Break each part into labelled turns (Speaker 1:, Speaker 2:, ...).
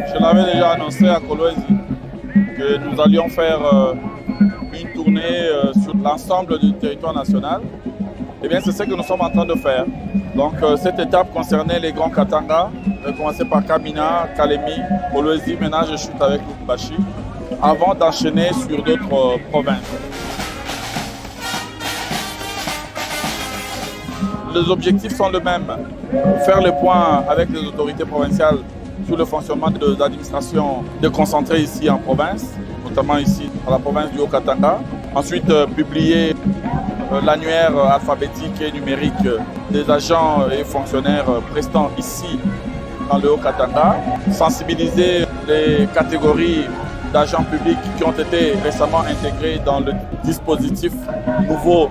Speaker 1: Je l'avais déjà annoncé à Kolwezi que nous allions faire une tournée sur l'ensemble du territoire national. Eh bien, c'est ce que nous sommes en train de faire. Donc, cette étape concernait les Grands Katanga. On a commencé par Kamina, Kalemi, Kolwezi. Maintenant, je chute avec Lubumbashi avant d'enchaîner sur d'autres provinces. Les objectifs sont les mêmes. Faire le point avec les autorités provinciales sur le fonctionnement de l'administration déconcentrée ici en province, notamment ici dans la province du Haut-Katanga. Ensuite, publier l'annuaire alphabétique et numérique des agents et fonctionnaires prestants ici dans le Haut-Katanga. Sensibiliser les catégories d'agents publics qui ont été récemment intégrés dans le dispositif nouveau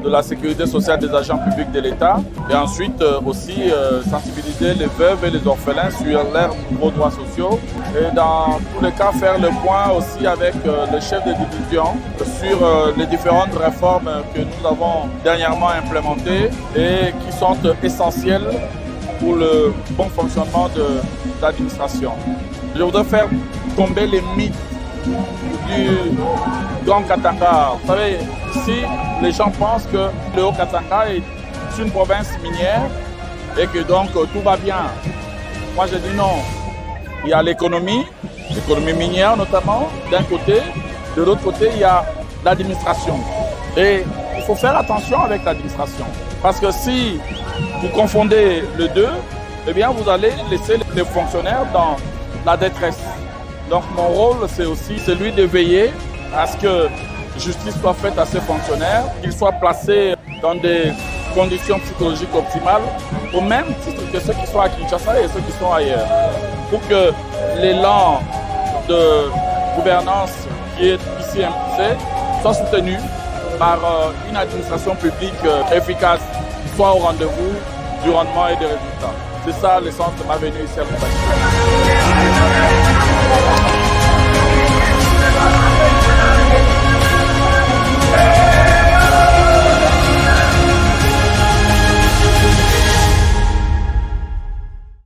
Speaker 1: de la sécurité sociale des agents publics de l'État et ensuite aussi sensibiliser les veuves et les orphelins sur leurs nouveaux droits sociaux et dans tous les cas faire le point aussi avec les chefs de division sur les différentes réformes que nous avons dernièrement implémentées et qui sont essentielles pour le bon fonctionnement de l'administration. Je voudrais faire tomber les mythes du Grand Katanga. Vous savez, ici, les gens pensent que le Haut-Katanga est une province minière et que donc tout va bien. Moi, je dis non. Il y a l'économie minière notamment, d'un côté. De l'autre côté, il y a l'administration. Et il faut faire attention avec l'administration. Parce que si vous confondez les deux, eh bien, vous allez laisser les fonctionnaires dans la détresse. Donc, mon rôle, c'est aussi celui de veiller à ce que justice soit faite à ces fonctionnaires, qu'ils soient placés dans des conditions psychologiques optimales, au même titre que ceux qui sont à Kinshasa et ceux qui sont ailleurs, pour que l'élan de gouvernance qui est ici impulsé soit soutenu par une administration publique efficace, qui soit au rendez-vous du rendement et des résultats. C'est ça l'essence de ma venue ici à Lubumbashi.